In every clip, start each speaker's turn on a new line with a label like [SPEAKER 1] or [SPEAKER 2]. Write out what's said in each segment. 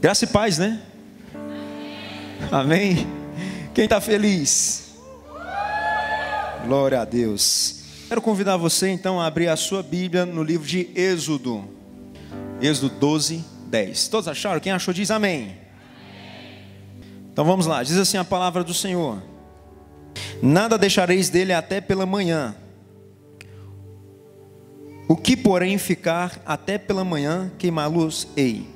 [SPEAKER 1] Graça e paz, né? Amém? Quem está feliz? Glória a Deus. Quero convidar você então a abrir a sua Bíblia no livro de Êxodo. Êxodo 12, 10. Todos acharam? Quem achou diz amém. Então vamos lá, diz assim a palavra do Senhor: nada deixareis dele até pela manhã. O que porém ficar até pela manhã, queimá-los-ei.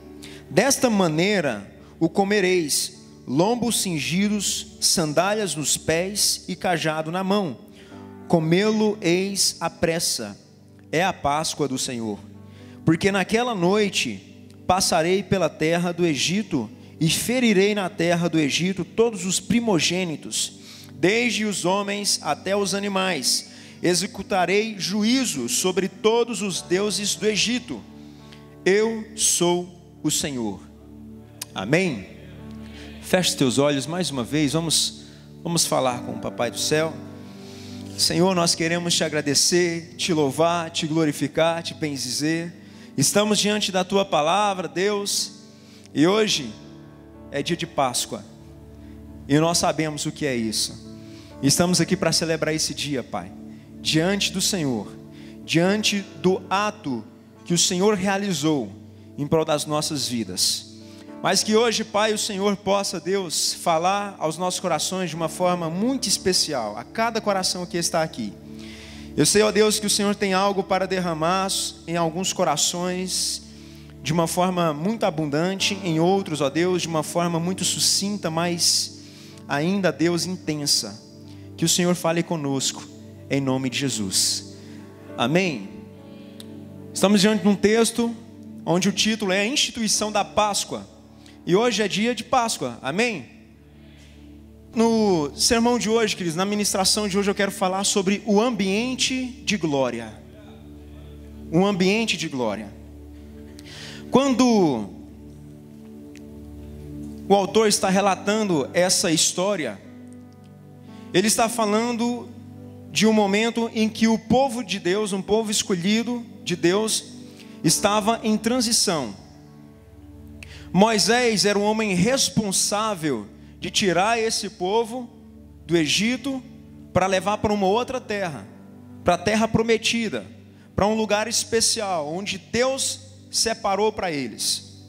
[SPEAKER 1] Desta maneira o comereis, lombos cingidos, sandálias nos pés e cajado na mão. Comê-lo-eis à pressa, é a Páscoa do Senhor. Porque naquela noite passarei pela terra do Egito, e ferirei na terra do Egito todos os primogênitos, desde os homens até os animais. Executarei juízo sobre todos os deuses do Egito. Eu sou o Senhor. Amém? Feche teus olhos mais uma vez. Vamos falar com o Papai do Céu. Senhor, nós queremos te agradecer, te louvar, te glorificar, te bendizer. Estamos diante da tua palavra, Deus, e hoje é dia de Páscoa, e nós sabemos o que é isso. Estamos aqui para celebrar esse dia, Pai, diante do Senhor, diante do ato que o Senhor realizou em prol das nossas vidas. Mas que hoje, Pai, o Senhor possa, Deus, falar aos nossos corações de uma forma muito especial, a cada coração que está aqui. Eu sei, ó Deus, que o Senhor tem algo para derramar em alguns corações de uma forma muito abundante, em outros, ó Deus, de uma forma muito sucinta, mas ainda, Deus, intensa. Que o Senhor fale conosco, em nome de Jesus. Amém? Estamos diante de um texto onde o título é a instituição da Páscoa. E hoje é dia de Páscoa, amém? No sermão de hoje, queridos, na ministração de hoje eu quero falar sobre o ambiente de glória. Um ambiente de glória. Quando o autor está relatando essa história, ele está falando de um momento em que o povo de Deus, um povo escolhido de Deus, estava em transição. Moisés era um homem responsável de tirar esse povo do Egito para levar para uma outra terra, para a terra prometida, para um lugar especial, onde Deus separou para eles.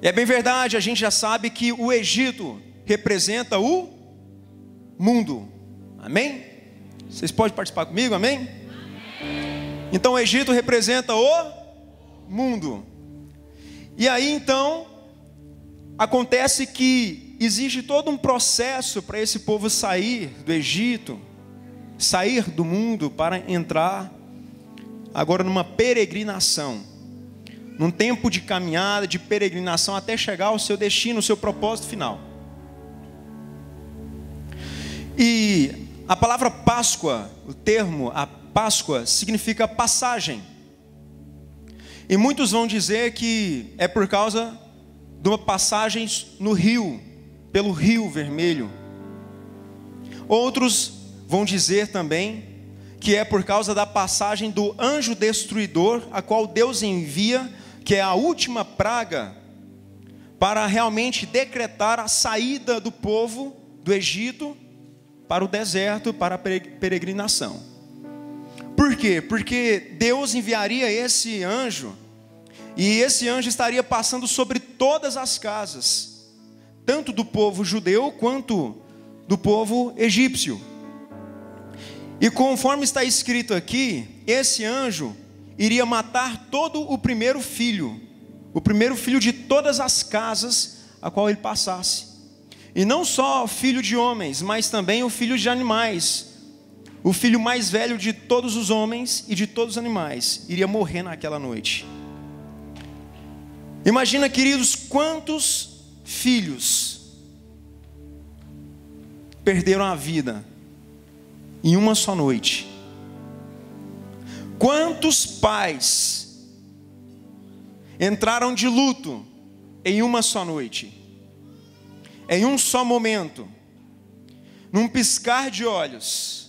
[SPEAKER 1] É bem verdade, a gente já sabe que o Egito representa o mundo, amém? Vocês podem participar comigo, amém? Então o Egito representa o mundo. E aí então, acontece que existe todo um processo para esse povo sair do Egito, sair do mundo para entrar agora numa peregrinação. Num tempo de caminhada, de peregrinação, até chegar ao seu destino, ao seu propósito final. E a palavra Páscoa, o termo, a Páscoa, significa passagem. E muitos vão dizer que é por causa de uma passagem no rio, pelo Rio Vermelho. Outros vão dizer também que é por causa da passagem do anjo destruidor, a qual Deus envia, que é a última praga, para realmente decretar a saída do povo do Egito para o deserto, para a peregrinação. Por quê? Porque Deus enviaria esse anjo, e esse anjo estaria passando sobre todas as casas, tanto do povo judeu quanto do povo egípcio. E conforme está escrito aqui, esse anjo iria matar todo o primeiro filho de todas as casas a qual ele passasse. E não só filho de homens, mas também o filho de animais. O filho mais velho de todos os homens e de todos os animais iria morrer naquela noite. Imagina, queridos, quantos filhos perderam a vida em uma só noite. Quantos pais entraram de luto em uma só noite, em um só momento, num piscar de olhos.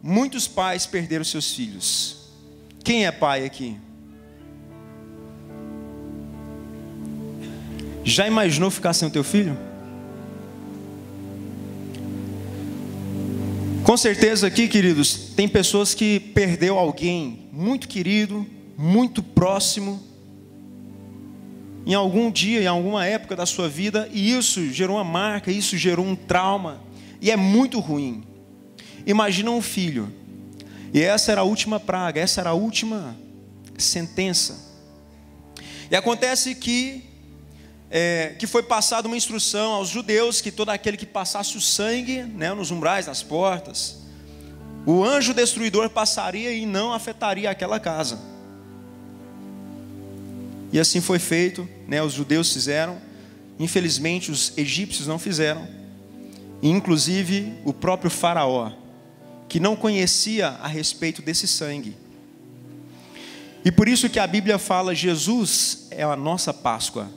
[SPEAKER 1] Muitos pais perderam seus filhos. Quem é pai aqui? Já imaginou ficar sem o teu filho? Com certeza aqui, queridos, tem pessoas que perdeu alguém muito querido, muito próximo, em algum dia, em alguma época da sua vida, e isso gerou uma marca, isso gerou um trauma, e é muito ruim. Imagina um filho, e essa era a última praga, essa era a última sentença. E acontece que foi passada uma instrução aos judeus, que todo aquele que passasse o sangue, né, nos umbrais das portas, o anjo destruidor passaria e não afetaria aquela casa. E assim foi feito, né, os judeus fizeram, infelizmente os egípcios não fizeram, e inclusive o próprio faraó, que não conhecia a respeito desse sangue. E por isso que a Bíblia fala, Jesus é a nossa Páscoa,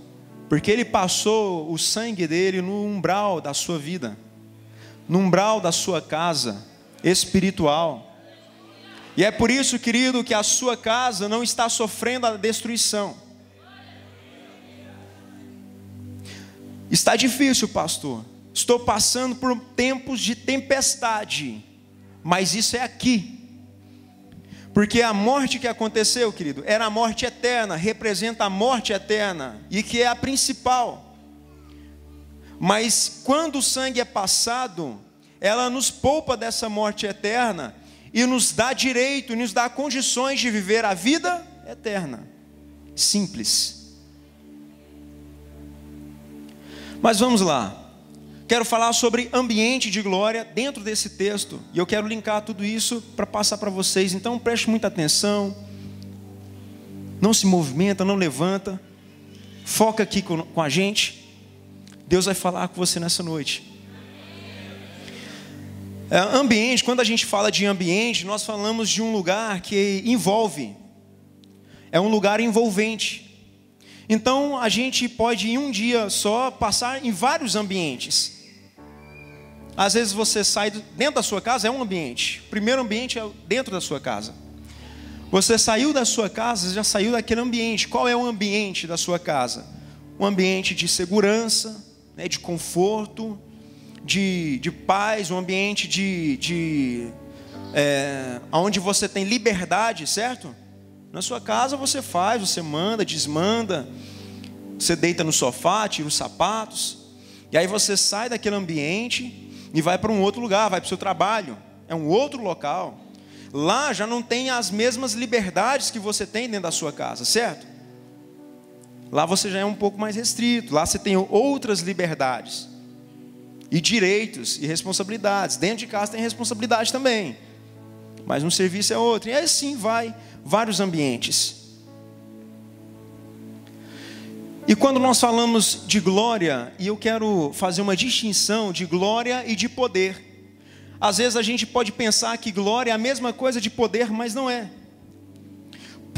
[SPEAKER 1] porque Ele passou o sangue dele no umbral da sua vida, no umbral da sua casa espiritual. E é por isso, querido, que a sua casa não está sofrendo a destruição. Está difícil, pastor, estou passando por tempos de tempestade, mas isso é aqui. Porque a morte que aconteceu, querido, era a morte eterna, representa a morte eterna, e que é a principal. Mas quando o sangue é passado, ela nos poupa dessa morte eterna, e nos dá direito, nos dá condições de viver a vida eterna. Simples. Mas vamos lá. Quero falar sobre ambiente de glória dentro desse texto, e eu quero linkar tudo isso para passar para vocês. Então preste muita atenção, não se movimenta, não levanta, foca aqui com a gente. Deus vai falar com você nessa noite. Ambiente, quando a gente fala de ambiente, nós falamos de um lugar que envolve, é um lugar envolvente. Então a gente pode em um dia só passar em vários ambientes. Às vezes você sai dentro da sua casa, é um ambiente. O primeiro ambiente é dentro da sua casa. Você saiu da sua casa, já saiu daquele ambiente. Qual é o ambiente da sua casa? Um ambiente de segurança, né, de conforto, de paz, um ambiente onde você tem liberdade, certo? Na sua casa você faz, você manda, desmanda, você deita no sofá, tira os sapatos, e aí você sai daquele ambiente e vai para um outro lugar, vai para o seu trabalho, é um outro local. Lá já não tem as mesmas liberdades que você tem dentro da sua casa, certo? Lá você já é um pouco mais restrito, lá você tem outras liberdades, e direitos, e responsabilidades. Dentro de casa tem responsabilidade também, mas no serviço é outro, e assim vai, vários ambientes. E quando nós falamos de glória, e eu quero fazer uma distinção de glória e de poder. Às vezes a gente pode pensar que glória é a mesma coisa de poder, mas não é.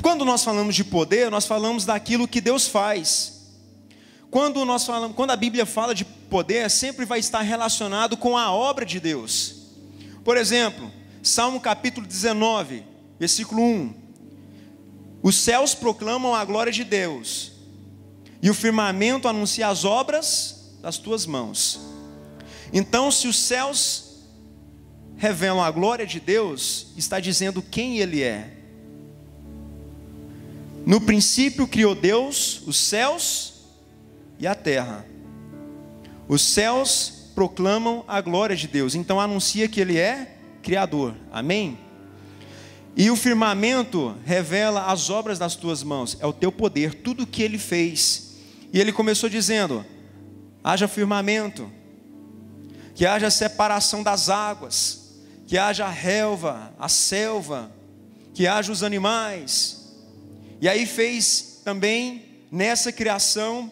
[SPEAKER 1] Quando nós falamos de poder, nós falamos daquilo que Deus faz. Quando a Bíblia fala de poder, sempre vai estar relacionado com a obra de Deus. Por exemplo, Salmo capítulo 19, versículo 1. Os céus proclamam a glória de Deus, e o firmamento anuncia as obras das tuas mãos. Então, se os céus revelam a glória de Deus, está dizendo quem Ele é. No princípio criou Deus os céus e a terra. Os céus proclamam a glória de Deus, então anuncia que Ele é Criador, amém? E o firmamento revela as obras das tuas mãos, é o teu poder, tudo o que Ele fez. E Ele começou dizendo: haja firmamento, que haja separação das águas, que haja a relva, a selva, que haja os animais. E aí fez também nessa criação,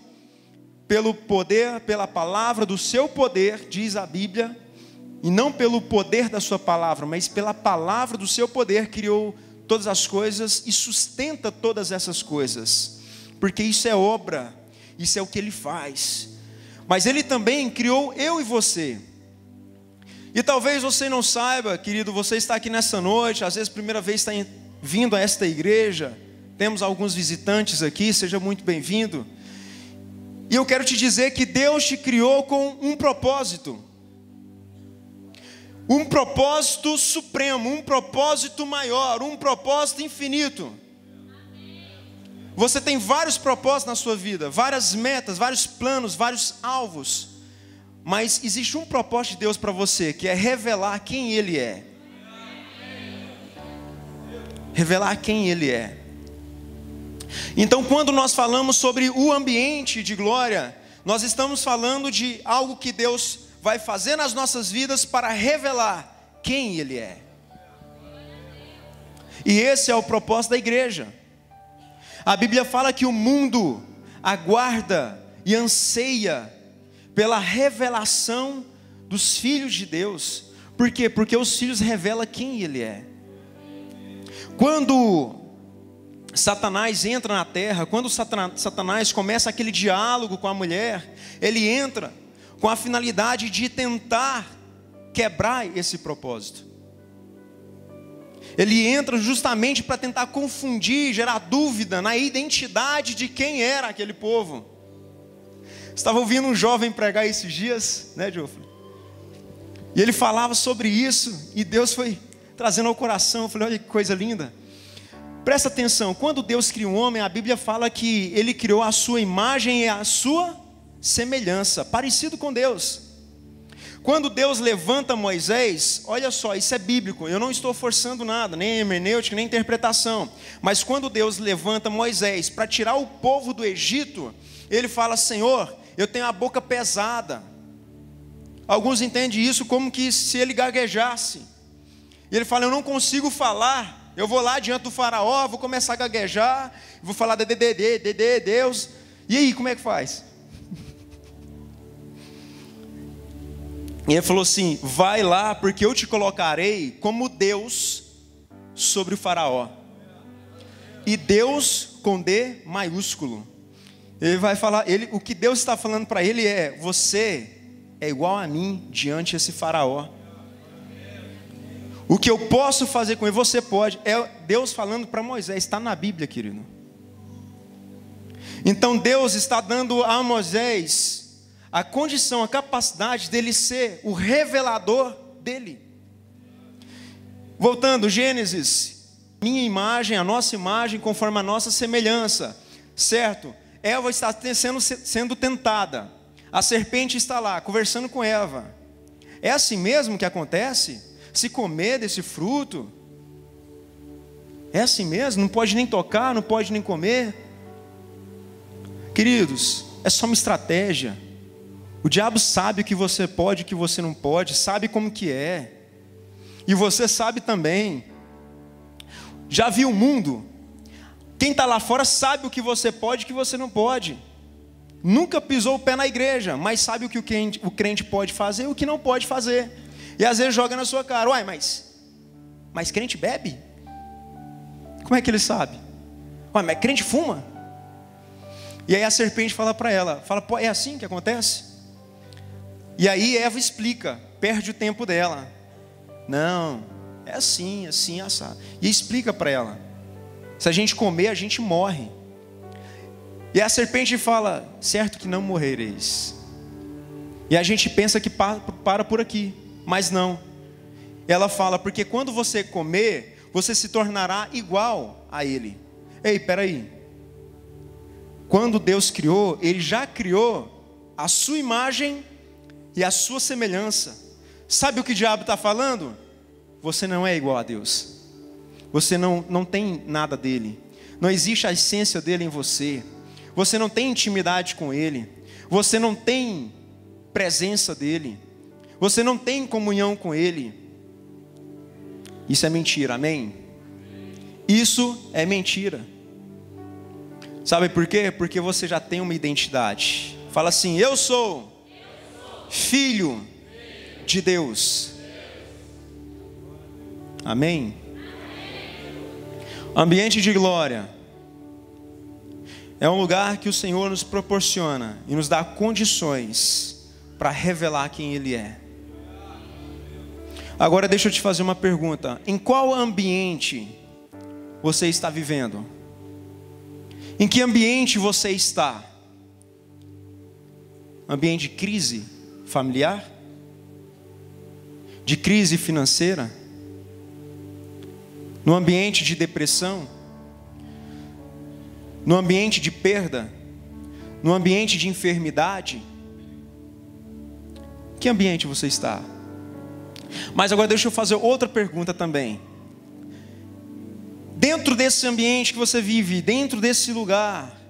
[SPEAKER 1] pelo poder, pela palavra do seu poder, diz a Bíblia, e não pelo poder da sua palavra, mas pela palavra do seu poder, criou todas as coisas e sustenta todas essas coisas, porque isso é obra, isso é o que Ele faz. Mas Ele também criou eu e você. E talvez você não saiba, querido, você está aqui nessa noite, às vezes primeira vez está vindo a esta igreja, temos alguns visitantes aqui, seja muito bem-vindo. E eu quero te dizer que Deus te criou com um propósito. Um propósito supremo, um propósito maior, um propósito infinito. Você tem vários propósitos na sua vida, várias metas, vários planos, vários alvos. Mas existe um propósito de Deus para você, que é revelar quem Ele é. Revelar quem Ele é. Então, quando nós falamos sobre o ambiente de glória, nós estamos falando de algo que Deus vai fazer nas nossas vidas para revelar quem Ele é. E esse é o propósito da igreja. A Bíblia fala que o mundo aguarda e anseia pela revelação dos filhos de Deus. Por quê? Porque os filhos revelam quem Ele é. Quando Satanás entra na terra, quando Satanás começa aquele diálogo com a mulher, ele entra com a finalidade de tentar quebrar esse propósito. Ele entra justamente para tentar confundir, gerar dúvida na identidade de quem era aquele povo. Estava ouvindo um jovem pregar esses dias, né, Geoffrey? E ele falava sobre isso, e Deus foi trazendo ao coração. Eu falei, olha que coisa linda. Presta atenção, quando Deus cria um homem, a Bíblia fala que Ele criou a sua imagem e a sua semelhança, parecido com Deus. Quando Deus levanta Moisés, olha só, isso é bíblico, eu não estou forçando nada, nem hermenêutica, nem interpretação. Mas quando Deus levanta Moisés para tirar o povo do Egito, Ele fala, Senhor, eu tenho a boca pesada. Alguns entendem isso como que se ele gaguejasse. E Ele fala, eu não consigo falar. Eu vou lá diante do faraó, vou começar a gaguejar, vou falar Deus. E aí, como é que faz? E Ele falou assim, vai lá, porque eu te colocarei como Deus sobre o faraó. E Deus com D maiúsculo. Ele vai falar, o que Deus está falando para ele é, você é igual a mim diante desse faraó. O que eu posso fazer com ele, você pode. É Deus falando para Moisés, está na Bíblia, querido. Então Deus está dando a Moisés a condição, a capacidade dele ser o revelador dele. Voltando, Gênesis, minha imagem, a nossa imagem, conforme a nossa semelhança, certo? Eva está sendo tentada, a serpente está lá, conversando com Eva. É assim mesmo que acontece? Se comer desse fruto, é assim mesmo, não pode nem tocar, não pode nem comer. Queridos, é só uma estratégia. O diabo sabe o que você pode e o que você não pode, sabe como que é. E você sabe também. Já viu o mundo? Quem está lá fora sabe o que você pode e o que você não pode. Nunca pisou o pé na igreja, mas sabe o que o crente pode fazer e o que não pode fazer. E às vezes joga na sua cara, uai, mas crente bebe? Como é que ele sabe? Uai, mas crente fuma? E aí a serpente fala para ela, pô, é assim que acontece? E aí Eva explica, perde o tempo dela. Não, é assim, assado. E explica para ela, se a gente comer, a gente morre. E a serpente fala, certo que não morrereis. E a gente pensa que para por aqui. Mas não, ela fala, porque quando você comer, você se tornará igual a Ele. Ei, peraí, quando Deus criou, Ele já criou a sua imagem e a sua semelhança. Sabe o que o diabo está falando? Você não é igual a Deus, você não tem nada dele, não existe a essência dele em você, você não tem intimidade com Ele, você não tem presença dele, você não tem comunhão com Ele. Isso é mentira, amém? Isso é mentira. Sabe por quê? Porque você já tem uma identidade. Fala assim, eu sou filho de Deus. Amém? Ambiente de glória é um lugar que o Senhor nos proporciona e nos dá condições para revelar quem Ele é. Agora deixa eu te fazer uma pergunta. Em qual ambiente você está vivendo? Em que ambiente você está? ambiente de crise familiar, de crise financeira, no ambiente de depressão, no ambiente de perda, no ambiente de enfermidade? Que ambiente você está? Mas agora deixa eu fazer outra pergunta também. Dentro desse ambiente que você vive, dentro desse lugar,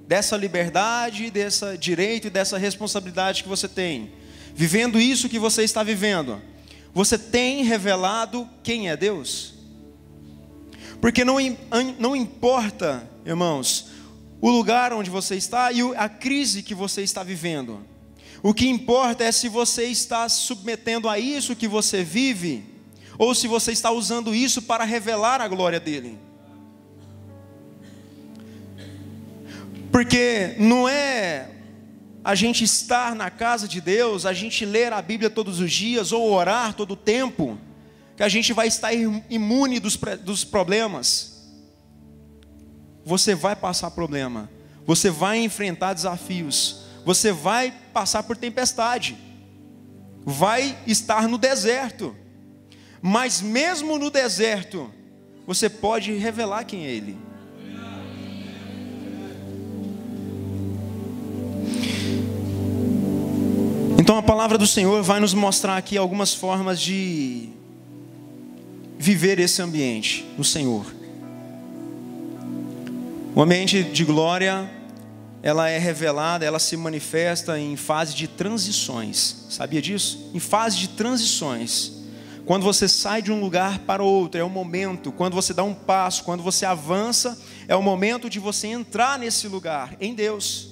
[SPEAKER 1] dessa liberdade, desse direito e dessa responsabilidade que você tem, vivendo isso que você está vivendo, você tem revelado quem é Deus? Porque não importa, irmãos, o lugar onde você está e a crise que você está vivendo. O que importa é se você está se submetendo a isso que você vive, ou se você está usando isso para revelar a glória dele. Porque não é a gente estar na casa de Deus, a gente ler a Bíblia todos os dias, ou orar todo o tempo, que a gente vai estar imune dos problemas. Você vai passar problema, você vai enfrentar desafios, você vai passar por tempestade, vai estar no deserto, mas mesmo no deserto, você pode revelar quem é Ele. Então a palavra do Senhor vai nos mostrar aqui algumas formas de viver esse ambiente no Senhor. O ambiente de glória, ela é revelada, ela se manifesta em fase de transições. Sabia disso? Em fase de transições. Quando você sai de um lugar para outro, é o momento. Quando você dá um passo, quando você avança, é o momento de você entrar nesse lugar, em Deus.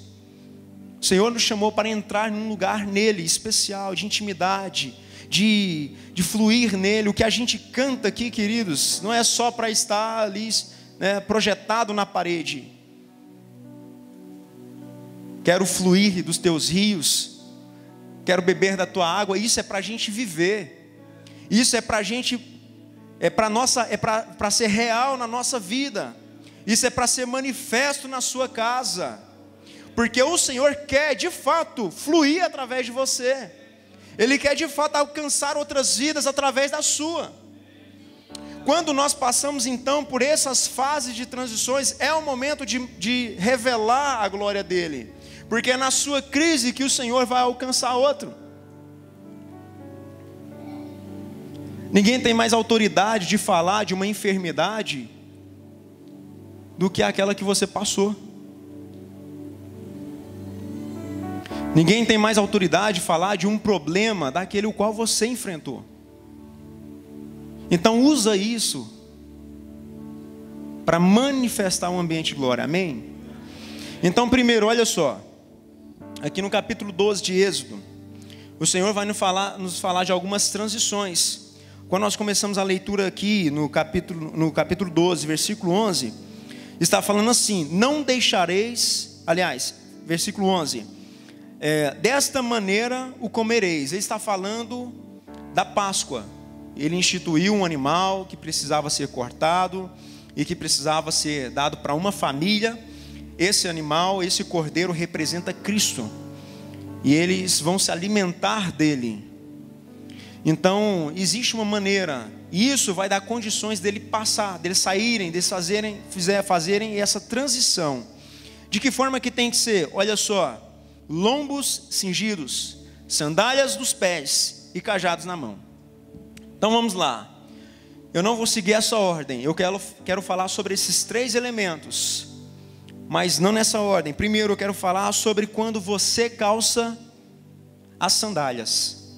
[SPEAKER 1] O Senhor nos chamou para entrar num lugar nele, especial, de intimidade, de fluir nele. O que a gente canta aqui, queridos, não é só para estar ali, né, projetado na parede. Quero fluir dos teus rios, quero beber da tua água. Isso é para a gente viver, isso é para a gente, para ser real na nossa vida, isso é para ser manifesto na sua casa, porque o Senhor quer de fato fluir através de você, Ele quer de fato alcançar outras vidas através da sua. Quando nós passamos então por essas fases de transições, é o momento de revelar a glória dEle, porque é na sua crise que o Senhor vai alcançar outro. Ninguém tem mais autoridade de falar de uma enfermidade do que aquela que você passou. Ninguém tem mais autoridade de falar de um problema daquele o qual você enfrentou. Então usa isso para manifestar um ambiente de glória, amém? Então primeiro, olha só, aqui no capítulo 12 de Êxodo, o Senhor vai nos falar de algumas transições. Quando nós começamos a leitura aqui no capítulo 12, versículo 11, está falando assim: não deixareis, aliás, versículo 11, desta maneira o comereis. Ele está falando da Páscoa. Ele instituiu um animal que precisava ser cortado e que precisava ser dado para uma família. Esse animal, esse cordeiro representa Cristo, e eles vão se alimentar dele. Então existe uma maneira, e isso vai dar condições dele passar, deles saírem, deles fazerem essa transição. De que forma que tem que ser? Olha só: lombos cingidos, sandálias nos pés e cajados na mão. Então vamos lá. Eu não vou seguir essa ordem. Eu quero falar sobre esses três elementos, mas não nessa ordem. Primeiro eu quero falar sobre quando você calça as sandálias.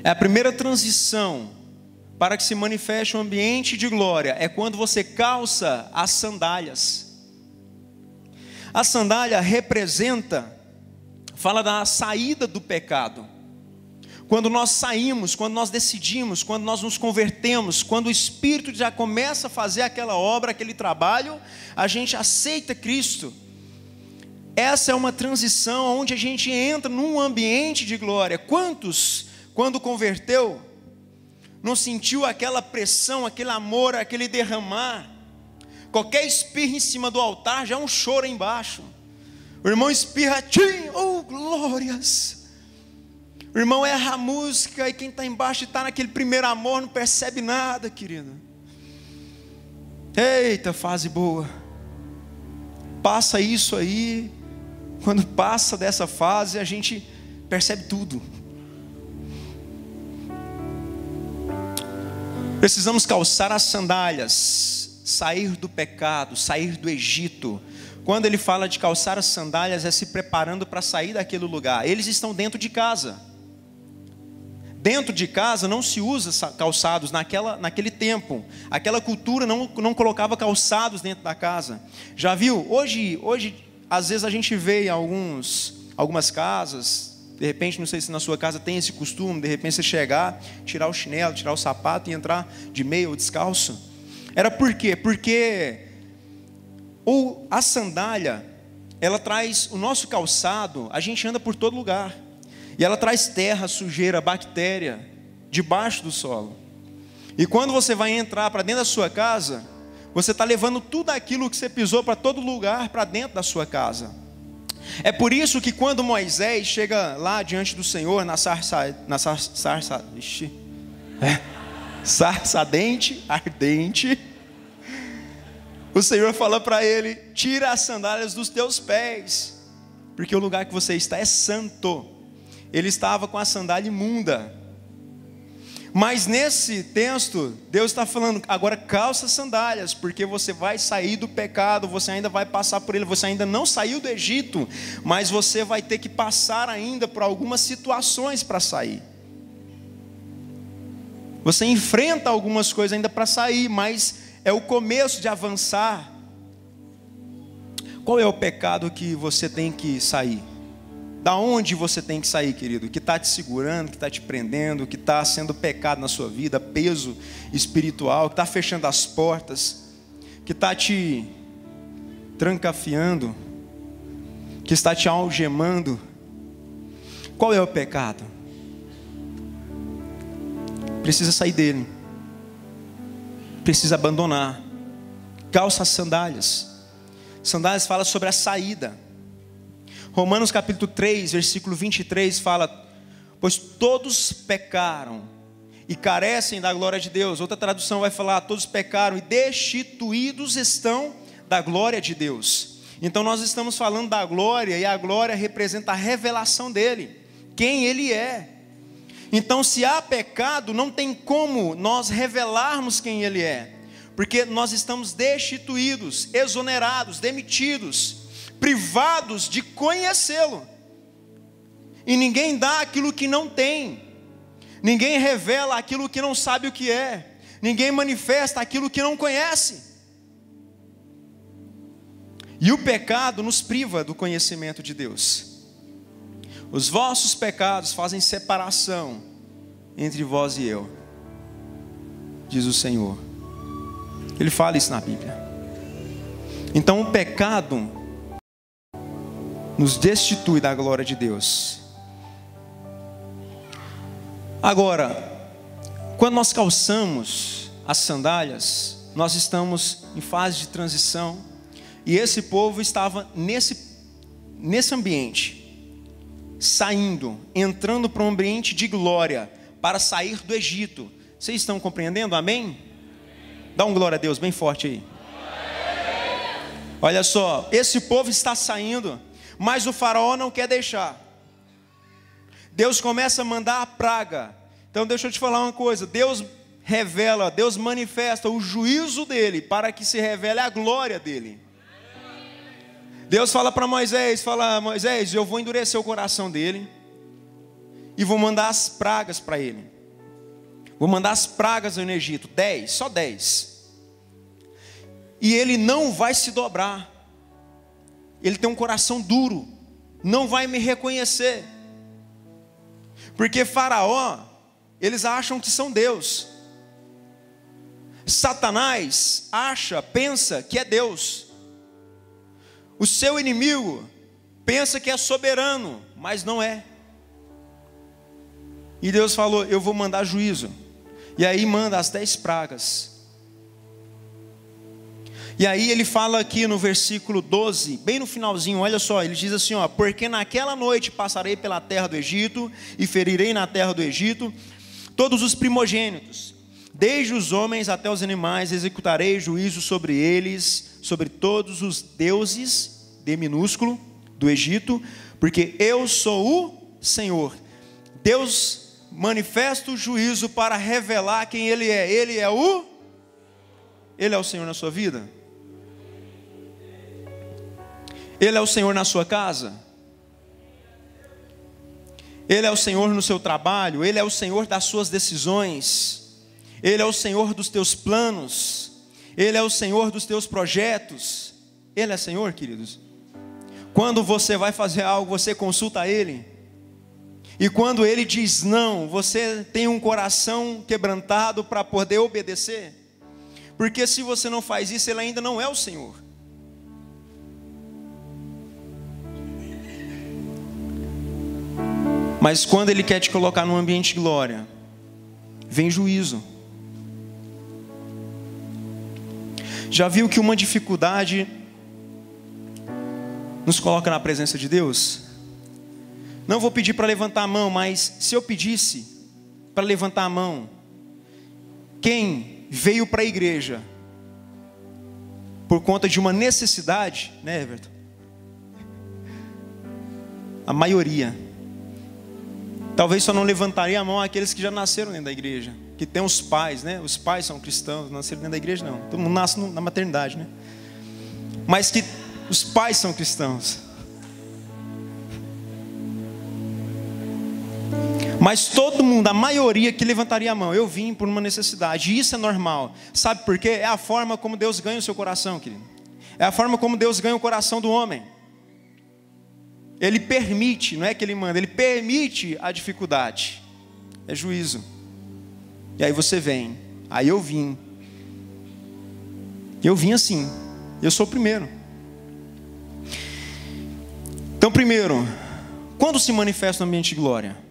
[SPEAKER 1] É a primeira transição para que se manifeste um ambiente de glória. É quando você calça as sandálias. A sandália fala da saída do pecado. Quando nós saímos, quando nós decidimos, quando nós nos convertemos, quando o Espírito já começa a fazer aquela obra, aquele trabalho, a gente aceita Cristo. Essa é uma transição onde a gente entra num ambiente de glória. Quantos, quando converteu, não sentiu aquela pressão, aquele amor, aquele derramar? Qualquer espirro em cima do altar já é um choro embaixo. O irmão espirra, tchim, oh glórias. O irmão erra a música e quem está embaixo está naquele primeiro amor não percebe nada, querido. Eita, fase boa. Passa isso aí. Quando passa dessa fase, a gente percebe tudo. Precisamos calçar as sandálias, sair do pecado, sair do Egito. Quando ele fala de calçar as sandálias, é se preparando para sair daquele lugar. Eles estão dentro de casa. Dentro de casa não se usa calçados naquele tempo. Aquela cultura não colocava calçados dentro da casa. Já viu? Hoje às vezes a gente vê em algumas casas, de repente, não sei se na sua casa tem esse costume, de repente você chegar, tirar o chinelo, tirar o sapato e entrar de meia ou descalço. Era por quê? Porque a sandália, ela traz o nosso calçado, a gente anda por todo lugar. E ela traz terra, sujeira, bactéria, debaixo do solo. E quando você vai entrar para dentro da sua casa, você está levando tudo aquilo que você pisou para todo lugar, para dentro da sua casa. É por isso que quando Moisés chega lá diante do Senhor, na sarça ardente, o Senhor fala para ele, tira as sandálias dos teus pés, porque o lugar que você está é santo. Ele estava com a sandália imunda. Mas nesse texto, Deus está falando, agora calça as sandálias, porque você vai sair do pecado, você ainda vai passar por ele, você ainda não saiu do Egito, mas você vai ter que passar ainda por algumas situações para sair. Você enfrenta algumas coisas ainda para sair, mas é o começo de avançar. Qual é o pecado que você tem que sair? Da onde você tem que sair, querido? Que está te segurando, que está te prendendo, que está sendo pecado na sua vida, peso espiritual, que está fechando as portas, que está te trancafiando, que está te algemando. Qual é o pecado? Precisa sair dele. Precisa abandonar. Calça as sandálias. Sandálias fala sobre a saída. Romanos capítulo 3, versículo 23 fala, pois todos pecaram e carecem da glória de Deus. Outra tradução vai falar, todos pecaram e destituídos estão da glória de Deus. Então nós estamos falando da glória, e a glória representa a revelação dele, quem ele é. Então se há pecado, não tem como nós revelarmos quem ele é, porque nós estamos destituídos, exonerados, demitidos, privados de conhecê-lo. E ninguém dá aquilo que não tem, ninguém revela aquilo que não sabe o que é, ninguém manifesta aquilo que não conhece. E o pecado nos priva do conhecimento de Deus. Os vossos pecados fazem separação entre vós e eu, diz o Senhor. Ele fala isso na Bíblia. Então o pecado nos destitui da glória de Deus. Agora, quando nós calçamos as sandálias, nós estamos em fase de transição, e esse povo estava nesse ambiente, saindo, entrando para um ambiente de glória, para sair do Egito. Vocês estão compreendendo? Amém? Dá um glória a Deus bem forte aí. Olha só, esse povo está saindo, mas o faraó não quer deixar. Deus começa a mandar a praga. Então deixa eu te falar uma coisa, Deus revela, Deus manifesta o juízo dele, para que se revele a glória dele. Deus fala para Moisés, Moisés, eu vou endurecer o coração dele, e vou mandar as pragas para ele. Vou mandar as pragas no Egito, 10, só 10. E ele não vai se dobrar. Ele tem um coração duro, não vai me reconhecer. Porque Faraó, eles acham que são Deus. Satanás pensa que é Deus. O seu inimigo pensa que é soberano, mas não é. E Deus falou, eu vou mandar juízo. E aí manda as 10 pragas. E aí ele fala aqui no versículo 12, bem no finalzinho, olha só, ele diz assim, ó: porque naquela noite passarei pela terra do Egito, e ferirei na terra do Egito todos os primogênitos, desde os homens até os animais, executarei juízo sobre eles, sobre todos os deuses, D minúsculo, do Egito, porque eu sou o Senhor. Deus manifesta o juízo para revelar quem Ele é. Ele é o Senhor na sua vida? Ele é o Senhor na sua casa? Ele é o Senhor no seu trabalho? Ele é o Senhor das suas decisões? Ele é o Senhor dos teus planos? Ele é o Senhor dos teus projetos? Ele é Senhor, queridos? Quando você vai fazer algo, você consulta Ele? E quando Ele diz não, você tem um coração quebrantado para poder obedecer? Porque se você não faz isso, Ele ainda não é o Senhor. Mas quando Ele quer te colocar num ambiente de glória, vem juízo. Já viu que uma dificuldade nos coloca na presença de Deus? Não vou pedir para levantar a mão, mas se eu pedisse para levantar a mão, quem veio para a igreja por conta de uma necessidade, né, Everton? A maioria. Talvez só não levantaria a mão aqueles que já nasceram dentro da igreja, que tem os pais, né? Os pais são cristãos, não nasceram dentro da igreja não. Todo mundo nasce na maternidade, né? Mas que os pais são cristãos. Mas todo mundo, a maioria que levantaria a mão, eu vim por uma necessidade, e isso é normal. Sabe por quê? É a forma como Deus ganha o seu coração, querido. É a forma como Deus ganha o coração do homem. Ele permite, não é que Ele manda, Ele permite a dificuldade. É juízo. E aí você vem. Aí eu vim. Eu vim assim. Eu sou o primeiro. Então, primeiro, quando se manifesta no ambiente de glória?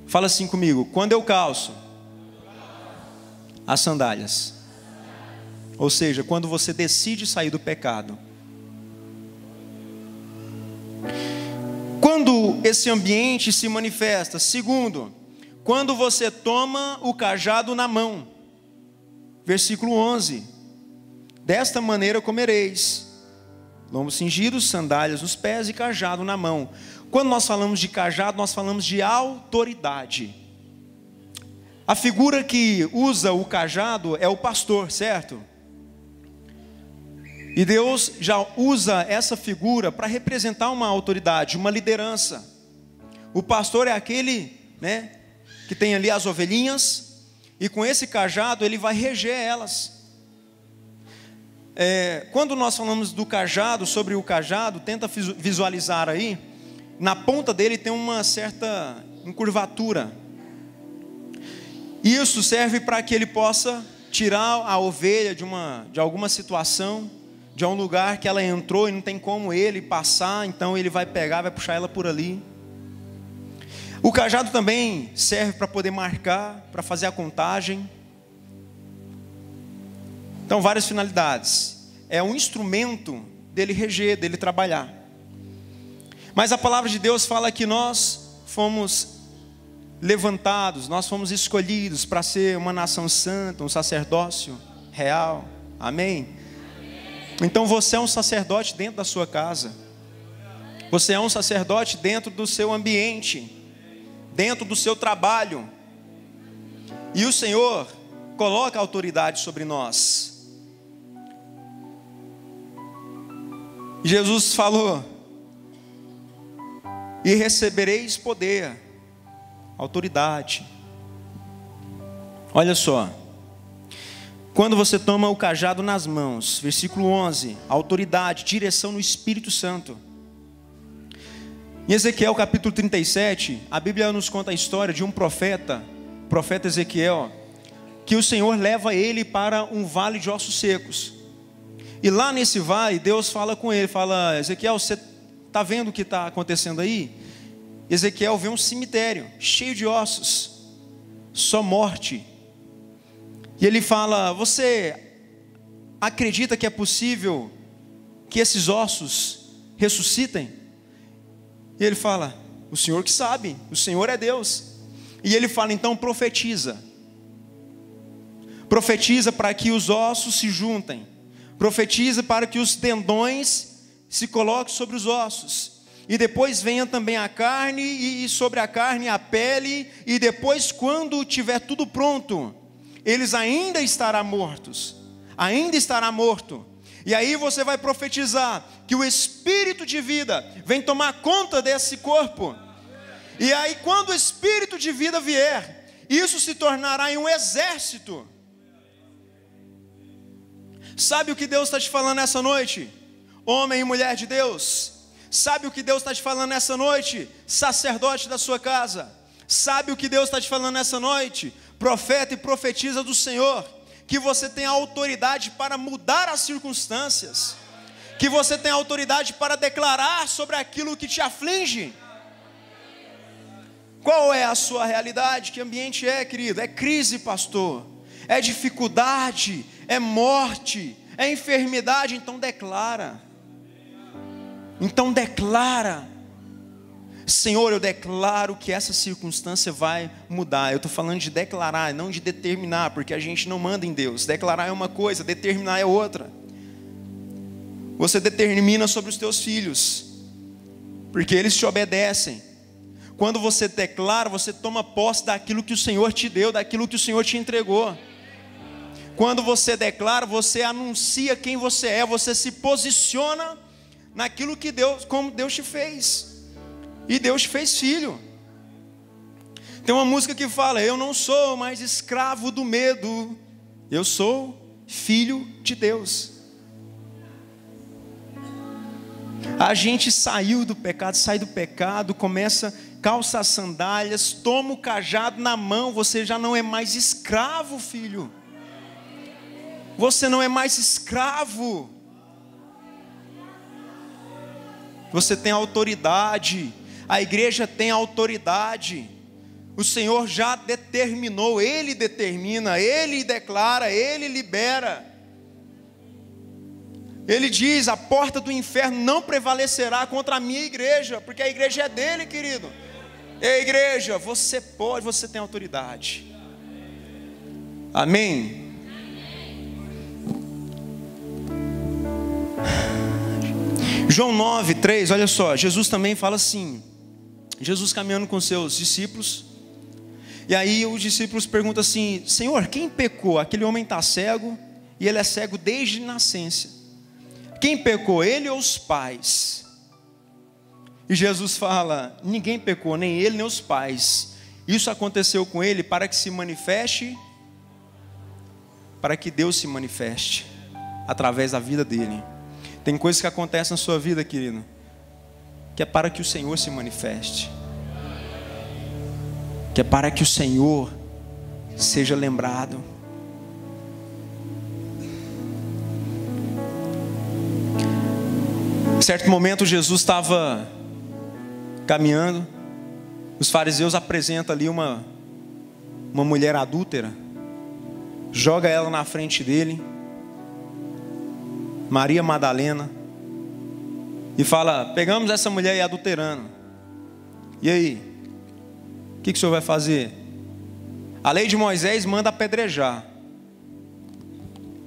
[SPEAKER 1] Fala assim comigo: quando eu calço as sandálias. Ou seja, quando você decide sair do pecado. Quando esse ambiente se manifesta? Segundo, quando você toma o cajado na mão. Versículo 11: desta maneira comereis, lombos cingidos, sandálias nos pés e cajado na mão. Quando nós falamos de cajado, nós falamos de autoridade. A figura que usa o cajado é o pastor, certo? E Deus já usa essa figura para representar uma autoridade, uma liderança. O pastor é aquele, né, que tem ali as ovelhinhas, e com esse cajado ele vai reger elas. Quando nós falamos do cajado, sobre o cajado, tenta visualizar aí, na ponta dele tem uma certa encurvatura. Isso serve para que ele possa tirar a ovelha de alguma situação, de um lugar que ela entrou e não tem como ele passar, então ele vai pegar, vai puxar ela por ali. O cajado também serve para poder marcar, para fazer a contagem. Então, várias finalidades. É um instrumento dele reger, dele trabalhar. Mas a palavra de Deus fala que nós fomos levantados, nós fomos escolhidos para ser uma nação santa, um sacerdócio real. Amém? Então você é um sacerdote dentro da sua casa. Você é um sacerdote dentro do seu ambiente, dentro do seu trabalho. E o Senhor coloca autoridade sobre nós. Jesus falou: e recebereis poder, autoridade. Olha só. Quando você toma o cajado nas mãos, versículo 11, autoridade, direção no Espírito Santo. Em Ezequiel capítulo 37, a Bíblia nos conta a história de um profeta, o profeta Ezequiel, que o Senhor leva ele para um vale de ossos secos. E lá nesse vale, Deus fala com ele, fala: Ezequiel, você está vendo o que está acontecendo aí? Ezequiel vê um cemitério cheio de ossos, só morte. E ele fala: você acredita que é possível que esses ossos ressuscitem? E ele fala: o Senhor que sabe, o Senhor é Deus. E ele fala: então profetiza. Profetiza para que os ossos se juntem. Profetiza para que os tendões se coloquem sobre os ossos. E depois venha também a carne, e sobre a carne a pele. E depois, quando tiver tudo pronto, eles ainda estarão mortos. Ainda estará morto. E aí você vai profetizar que o Espírito de vida vem tomar conta desse corpo. E aí quando o Espírito de vida vier, isso se tornará em um exército. Sabe o que Deus está te falando nessa noite? Homem e mulher de Deus. Sabe o que Deus está te falando nessa noite? Sacerdote da sua casa. Sabe o que Deus está te falando nessa noite? Profeta e profetiza do Senhor. Que você tem autoridade para mudar as circunstâncias. Que você tem autoridade para declarar sobre aquilo que te aflige. Qual é a sua realidade? Que ambiente é, querido? É crise, pastor. É dificuldade, é morte, é enfermidade. Então declara. Então declara. Senhor, eu declaro que essa circunstância vai mudar. Eu estou falando de declarar, não de determinar, porque a gente não manda em Deus. Declarar é uma coisa, determinar é outra. Você determina sobre os teus filhos, porque eles te obedecem. Quando você declara, você toma posse daquilo que o Senhor te deu, daquilo que o Senhor te entregou. Quando você declara, você anuncia quem você é, você se posiciona naquilo que Deus, como Deus te fez. E Deus te fez filho. Tem uma música que fala: eu não sou mais escravo do medo, eu sou filho de Deus. A gente saiu do pecado, sai do pecado, começa, calça as sandálias, toma o cajado na mão, você já não é mais escravo, filho. Você não é mais escravo. Você tem autoridade. A igreja tem autoridade. O Senhor já determinou, Ele determina, Ele declara, Ele libera. Ele diz: a porta do inferno não prevalecerá contra a minha igreja, porque a igreja é dele, querido. Ei, igreja, você pode, você tem autoridade. Amém? João 9:3, olha só, Jesus também fala assim. Jesus caminhando com seus discípulos. E aí os discípulos perguntam assim: Senhor, quem pecou? Aquele homem está cego, e ele é cego desde nascença. Quem pecou, ele ou os pais? E Jesus fala: ninguém pecou, nem ele nem os pais. Isso aconteceu com ele para que se manifeste, para que Deus se manifeste através da vida dele. Tem coisas que acontecem na sua vida, querido, que é para que o Senhor se manifeste, que é para que o Senhor seja lembrado. Em certo momento Jesus estava caminhando, os fariseus apresentam ali uma mulher adúltera, joga ela na frente dele, Maria Madalena, e fala: pegamos essa mulher e adulterando. E aí? O que o senhor vai fazer? A lei de Moisés manda apedrejar.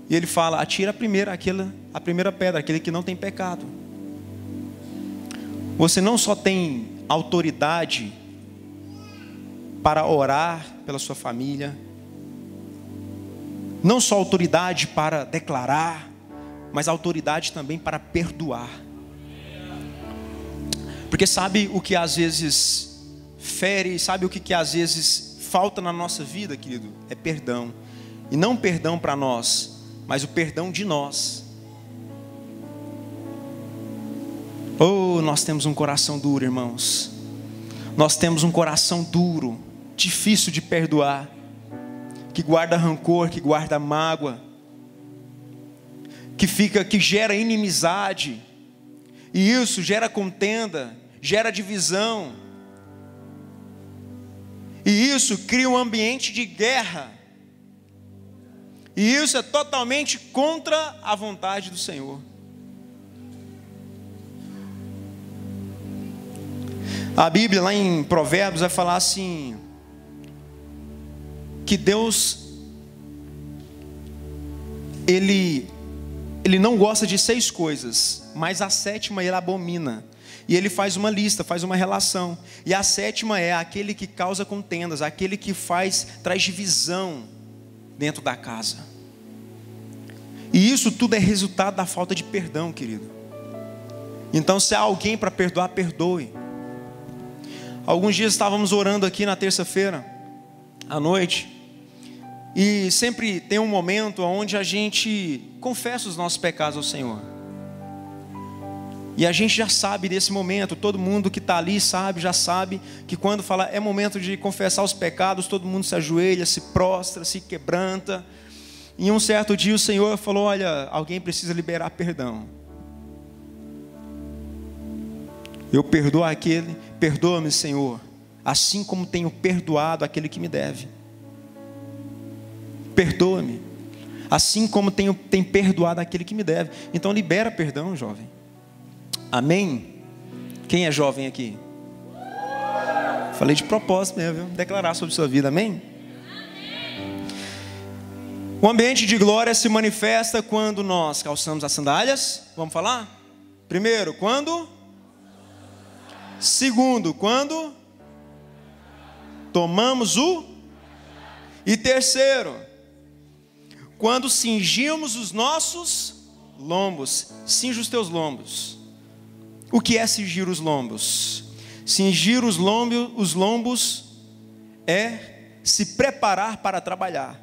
[SPEAKER 1] E ele fala: atira a primeira pedra, aquele que não tem pecado. Você não só tem autoridade para orar pela sua família, não só autoridade para declarar, mas autoridade também para perdoar. Porque sabe o que às vezes fere, sabe o que às vezes falta na nossa vida, querido? É perdão. E não perdão para nós, mas o perdão de nós. Oh, nós temos um coração duro, irmãos. Nós temos um coração duro, difícil de perdoar, que guarda rancor, que guarda mágoa, que gera inimizade, e isso gera contenda, gera divisão, e isso cria um ambiente de guerra. E isso é totalmente contra a vontade do Senhor. A Bíblia lá em Provérbios vai falar assim, que Deus, Ele não gosta de 6 coisas, mas a 7ª Ele abomina. E Ele faz uma lista, faz uma relação. E a 7ª é aquele que causa contendas, aquele que traz divisão dentro da casa. E isso tudo é resultado da falta de perdão, querido. Então, se há alguém para perdoar, perdoe. Alguns dias estávamos orando aqui na terça-feira à noite, e sempre tem um momento onde a gente confessa os nossos pecados ao Senhor. E a gente já sabe desse momento, todo mundo que está ali já sabe que quando fala é momento de confessar os pecados, todo mundo se ajoelha, se prostra, se quebranta. E um certo dia o Senhor falou: olha, alguém precisa liberar perdão. Eu perdoo aquele, perdoa-me, Senhor, assim como tenho perdoado aquele que me deve. Perdoa-me, assim como tenho perdoado aquele que me deve. Então libera perdão, jovem. Amém? Quem é jovem aqui? Falei de propósito mesmo, viu? Declarar sobre sua vida, amém? O ambiente de glória se manifesta quando nós calçamos as sandálias. Vamos falar? Primeiro, quando? Segundo, quando? Tomamos o? E terceiro, quando cingimos os nossos lombos. Cinge os teus lombos. O que é cingir os lombos? Cingir os lombos é se preparar para trabalhar.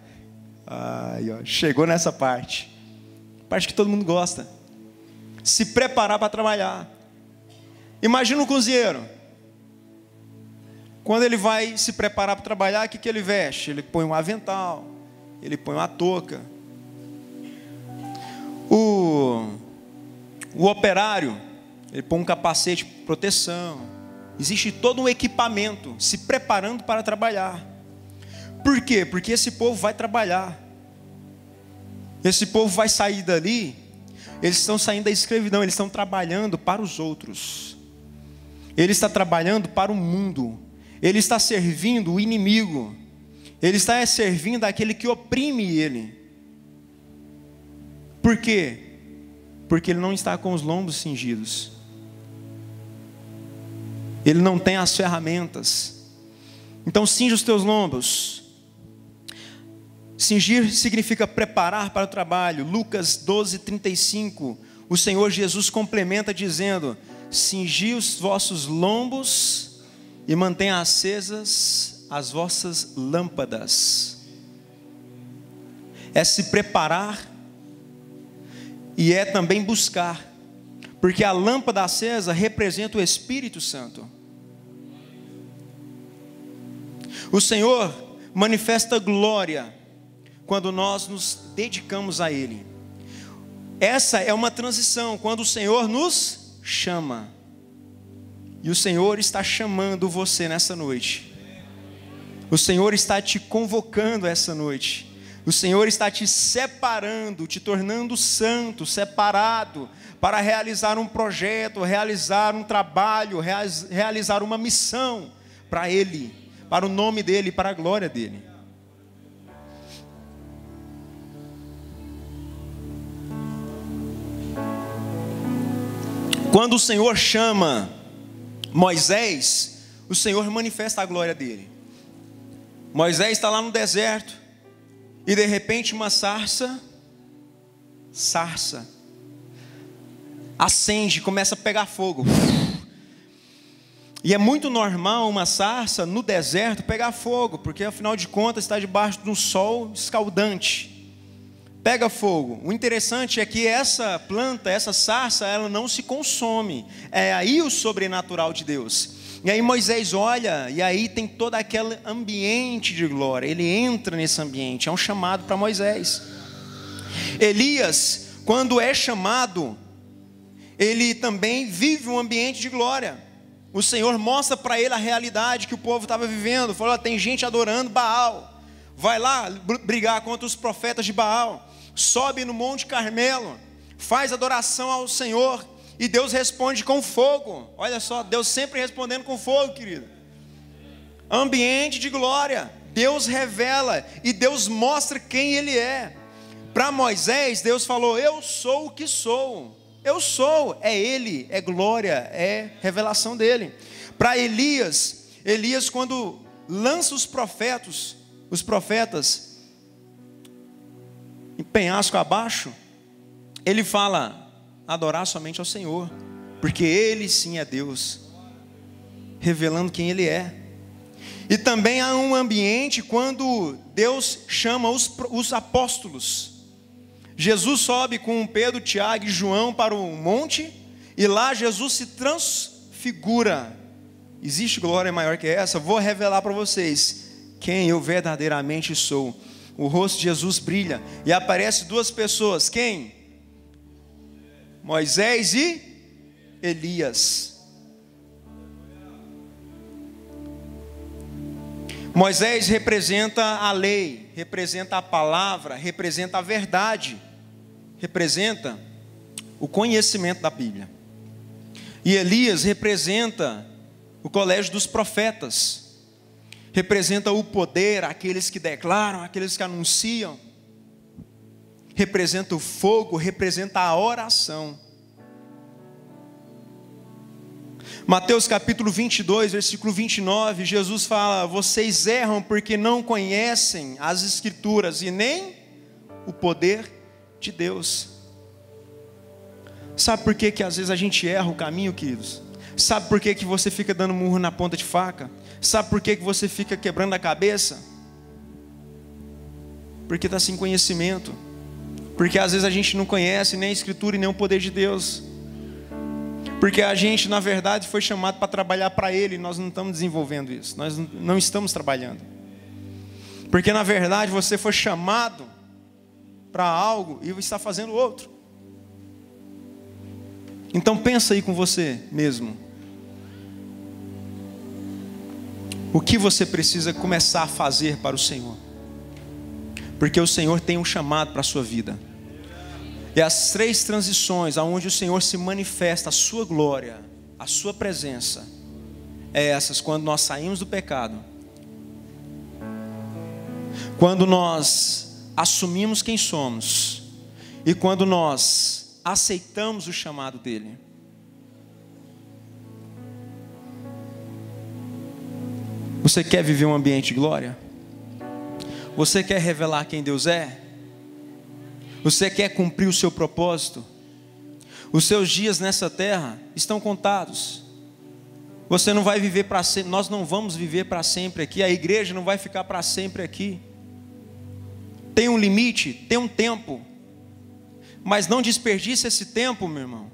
[SPEAKER 1] Ai, ó, chegou nessa parte que todo mundo gosta. Se preparar para trabalhar. Imagina um cozinheiro. Quando ele vai se preparar para trabalhar, o que ele veste? Ele põe um avental, ele põe uma touca. O operário, ele põe um capacete de proteção. Existe todo um equipamento se preparando para trabalhar. Por quê? Porque esse povo vai trabalhar. Esse povo vai sair dali. Eles estão saindo da escravidão. Eles estão trabalhando para os outros. Ele está trabalhando para o mundo. Ele está servindo o inimigo. Ele está servindo aquele que oprime ele. Por quê? Porque ele não está com os lombos cingidos. Ele não tem as ferramentas. Então cinge os teus lombos. Cingir significa preparar para o trabalho. Lucas 12:35. O Senhor Jesus complementa dizendo: cingi os vossos lombos e mantenha acesas as vossas lâmpadas. É se preparar e é também buscar. Porque a lâmpada acesa representa o Espírito Santo. O Senhor manifesta glória quando nós nos dedicamos a Ele. Essa é uma transição, quando o Senhor nos chama. E o Senhor está chamando você nessa noite. O Senhor está te convocando essa noite. O Senhor está te separando, te tornando santo, separado, para realizar um projeto, realizar um trabalho, realizar uma missão para Ele, para o nome dEle, para a glória dEle. Quando o Senhor chama Moisés, o Senhor manifesta a glória dEle. Moisés está lá no deserto, e de repente uma sarça acende, começa a pegar fogo. E é muito normal uma sarça no deserto pegar fogo, porque afinal de contas está debaixo de um sol escaldante. Pega fogo. O interessante é que essa planta, essa sarça, ela não se consome. É aí o sobrenatural de Deus. E aí Moisés olha, e aí tem todo aquele ambiente de glória. Ele entra nesse ambiente, é um chamado para Moisés. Elias, quando é chamado, ele também vive um ambiente de glória. O Senhor mostra para ele a realidade que o povo estava vivendo. Falou: tem gente adorando Baal. vai lá brigar contra os profetas de Baal, sobe no Monte Carmelo, faz adoração ao Senhor, e Deus responde com fogo. Olha só, Deus sempre respondendo com fogo, querido. Ambiente de glória. Deus revela e Deus mostra quem Ele é. Para Moisés, Deus falou: eu sou o que sou. Eu sou, é Ele, é glória, é revelação dEle. Para Elias, quando lança os profetas em penhasco abaixo, ele fala: adorar somente ao Senhor, porque Ele sim é Deus, revelando quem Ele é. E também há um ambiente quando Deus chama os apóstolos. Jesus sobe com Pedro, Tiago e João para o monte, e lá Jesus se transfigura. Existe glória maior que essa? Vou revelar para vocês quem eu verdadeiramente sou. O rosto de Jesus brilha e aparece duas pessoas. Quem? Moisés e Elias. Moisés representa a lei, representa a palavra, representa a verdade, representa o conhecimento da Bíblia. E Elias representa o colégio dos profetas, representa o poder, aqueles que declaram, aqueles que anunciam, representa o fogo, representa a oração. Mateus capítulo 22, versículo 29, Jesus fala: vocês erram porque não conhecem as Escrituras e nem o poder de Deus. Sabe por que às vezes a gente erra o caminho, queridos? Sabe por que você fica dando murro na ponta de faca? Sabe por que você fica quebrando a cabeça? Porque está sem conhecimento. Porque às vezes a gente não conhece nem a Escritura e nem o poder de Deus. Porque a gente, na verdade, foi chamado para trabalhar para Ele, e nós não estamos desenvolvendo isso, nós não estamos trabalhando. Porque na verdade você foi chamado para algo e está fazendo outro. Então pensa aí com você mesmo. O que você precisa começar a fazer para o Senhor? Porque o Senhor tem um chamado para a sua vida. E as três transições aonde o Senhor se manifesta a sua glória, a sua presença, é essas: quando nós saímos do pecado, quando nós assumimos quem somos e quando nós aceitamos o chamado dEle. Você quer viver um ambiente de glória? Você quer revelar quem Deus é? Você quer cumprir o seu propósito? Os seus dias nessa terra estão contados. Você não vai viver para sempre. Nós não vamos viver para sempre aqui. A igreja não vai ficar para sempre aqui. Tem um limite, tem um tempo. Mas não desperdice esse tempo, meu irmão.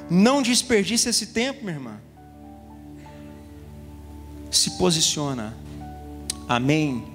[SPEAKER 1] Não desperdice esse tempo, minha irmã. Se posiciona. Amém.